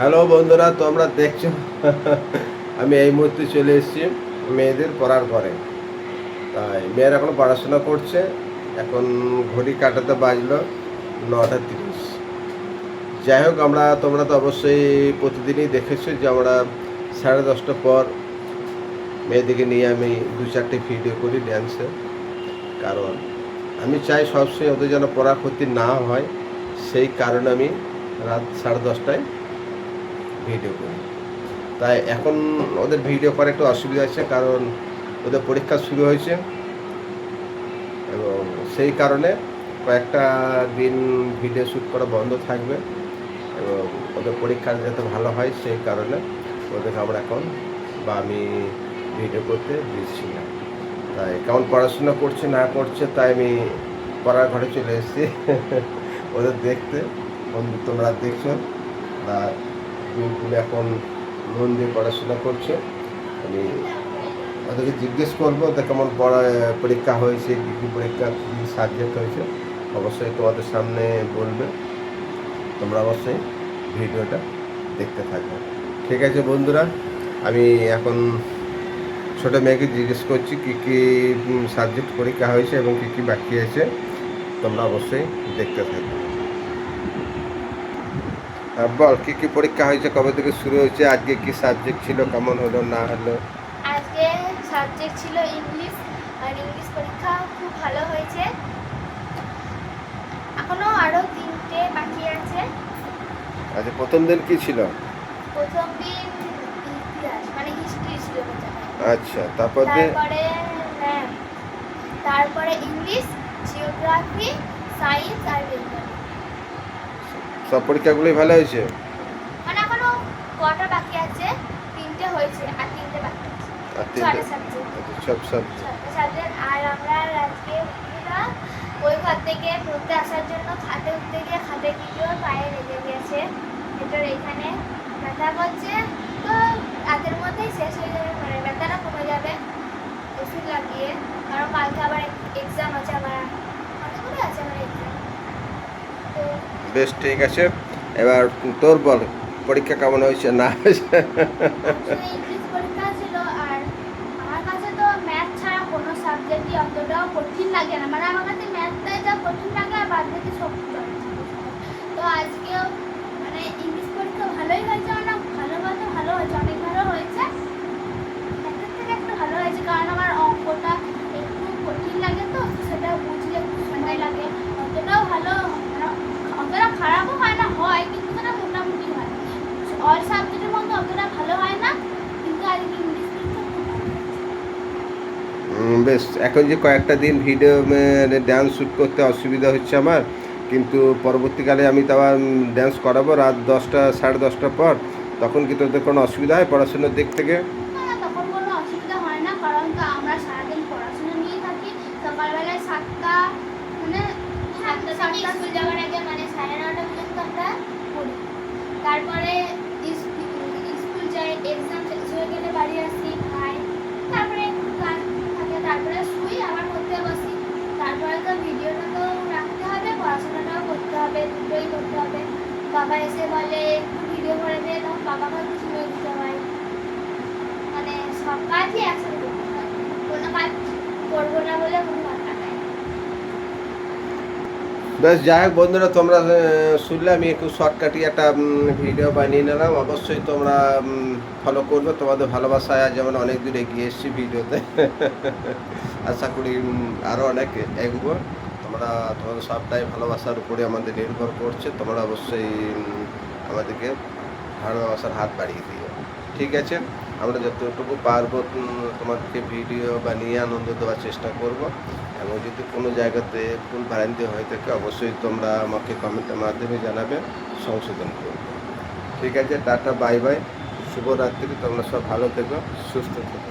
Hello বন্ধুরা, তোমরা দেখছো আমি এই মুহূর্তে চলে এসেছি মেয়েদের পড়ার ঘরে। তাই মেয়েরা এখনো পড়াশোনা করছে। এখন ঘড়ি কাটাতে বাজলো 9:30। যাই হোক, তোমরা তো অবশ্যই প্রতিদিনই দেখেছো যে আমরা 10:30টার পর মেয়েদেরকে নিয়ে আমি 2-4টে ভিডিও করি ড্যান্সের। কারণ আমি চাই সবসময় ওদের যেন পড়া ক্ষতি না হয়, সেই কারণে আমি রাত 10:30টায় ভিডিও করি। তাই এখন ওদের ভিডিও করা একটু অসুবিধা আছে, কারণ ওদের পরীক্ষা শুরু হয়েছে এবং সেই কারণে কয়েকটা দিন ভিডিও শ্যুট করা বন্ধ থাকবে এবং ওদের পরীক্ষা যাতে ভালো হয় সেই কারণে ওদেরকে আমরা এখন আমি ভিডিও করতে দিচ্ছি না। তাই কেমন পড়াশোনা করছে না করছে তাই আমি পড়ার ঘরে চলে এসেছি ওদের দেখতে। বন্ধু তোমরা দেখছো না, এখন মন দিয়ে পড়াশোনা করছে। আমি ওদেরকে জিজ্ঞেস করবো ওদের কেমন পরীক্ষা হয়েছে, কী কী পরীক্ষা, কী কী সাবজেক্ট হয়েছে, অবশ্যই তোমাদের সামনে বলবে। তোমরা অবশ্যই ভিডিওটা দেখতে থাকবে। ঠিক আছে বন্ধুরা, আমি এখন ছোটো মেয়েকে জিজ্ঞেস করছি কী কী সাবজেক্ট পরীক্ষা হয়েছে এবং কী কী বাকি আছে। তোমরা অবশ্যই দেখতে থাকবে। বল, কী কী পরীক্ষা হয়েছে, কবে থেকে শুরু হয়েছে, আজকে কী সাবজেক্ট ছিল, কেমন হলো না হলো? আজকে সাবজেক্ট ছিল ইংলিশ, আর ইংলিশ পরীক্ষা খুব ভালো হয়েছে। এখনো আরো 3টে বাকি আছে। আচ্ছা, প্রথম দিন কি ছিল? প্রথম দিন ইতিহাস মানে হিস্ট্রি ছিল। আচ্ছা, তারপরে ম্যাথ, তারপরে ইংলিশ, জিওগ্রাফি, সায়েন্স আর বেঙ্গলি। সব পরীক্ষাগুলোই ভালো হয়েছে? মানে এখনো কটা বাকি আছে, 3টে হয়েছে আর 3টে বাকি আছে। আর 6টা তিনটে সাবজেক্ট। সব আর আমরা আজকে ওই ঘর থেকে পড়তে আসার জন্য খাটে উঠতে গিয়ে খাটে ভিডিও পায়ে লেগে গেছে। এটার এখানে ব্যথা করছে, তো রাতের মধ্যেই শেষ হয়ে যাবে, মানে ব্যথাটা কমে যাবে ওষুধ লাগিয়ে। কারণ কালকে আবার এক্সাম আছে, আবার কতগুলো আছে আমার এক্সাম। তো বেশ, ঠিক আছে। এবার তোর বল, পরীক্ষা কেমন হয়েছে না হয়েছে? ইংলিশ পরীক্ষা ছিল, আর আমার কাছে তো ম্যাথ ছাড়া কোনো সাবজেক্টই অতটাও কঠিন লাগে না। মানে আমার কাছে ম্যাথটাই যা কঠিন লাগে, আর বাদ বাকি সব তো আজকেও মানে ইংলিশ পরীক্ষা ভালোই হয়েছে, মানে ভালো বলতে ভালো হয়েছে, অনেক ভালো হয়েছে। একটা থেকে একটু ভালো হয়েছে, কারণ আমার অঙ্কটা একটু কঠিন লাগে, তো সেটা বুঝলে একটু সময় লাগে। অতটাও ভালো মানে অতটা খারাপও হয় না, হয় কিন্তু সেটা মোটামুটি হয়। অল সাবজেক্টের মধ্যে অতটা ভালো হয় না, কিন্তু আজকে ইংলিশ পরীক্ষা খুব ভালো হয়েছে। বেশ, এখন যে কয়েকটা দিন ভিডিও ড্যান্স শ্যুট করতে অসুবিধা হচ্ছে আমার, কিন্তু পরবর্তীকালে আমি তো আবার ড্যান্স করাবো রাত 10টা 10:30টার পর। তখন কি তোদের কোনো অসুবিধা হয় পড়াশোনার দিক থেকে? না, তখন কোনো অসুবিধা হয় না, কারণ তো আমরা সারাদিন পড়াশোনা নিয়ে থাকি। সকালবেলায় 7টা মানে 7টা স্কুল যাওয়ার আগে মানে 9:30 পর্যন্ত আমরা পড়ি। তারপরে স্কুল যাই, এক্সাম শেষ হয়ে গেলে বাড়ি আসি, খাই, তারপরে একটু কাজ থাকে, তারপরে শুই, আবার পড়তে বসি। তারপরে তো ভিডিওটা তো রাখতে হবে, পড়াশোনাটাও করতে হবে, দুটোই করতে হবে। বাবা এসে বলে একটু ভিডিও করে দে, তখন বাবাকে একটু সময় দিতে হয়। মানে সব কাজই একসাথে করতে হয়, কোনো কাজ করবো না বলে কোনো কথা নাই। বেশ, যাই হোক বন্ধুরা, তোমরা শুনলে আমি একটু শর্টকাটই একটা ভিডিও বানিয়ে নিলাম। অবশ্যই তোমরা ফলো করবে। তোমাদের ভালোবাসায় যেমন অনেক দূর এগিয়ে এসেছি ভিডিওতে আশা করি আরও অনেক এগোবো। তোমাদের সবটাই ভালোবাসার উপরে আমাদের নির্ভর করছে। তোমরা অবশ্যই আমাদেরকে ভালোবাসার হাত বাড়িয়ে দিও। ঠিক আছে, আমরা যতটুকু পারবো তোমাদেরকে ভিডিও বানিয়ে আনন্দ দেওয়ার চেষ্টা করব। এবং যদি কোনো জায়গাতে ভুল ভ্রান্তি হয়ে থাকে অবশ্যই তোমরা আমাকে কমেন্টের মাধ্যমে জানাবে, সংশোধন করব। ঠিক আছে, টাটা, বাই বাই, শুভরাত্রি। তোমরা সব ভালো থেকো, সুস্থ থেকো।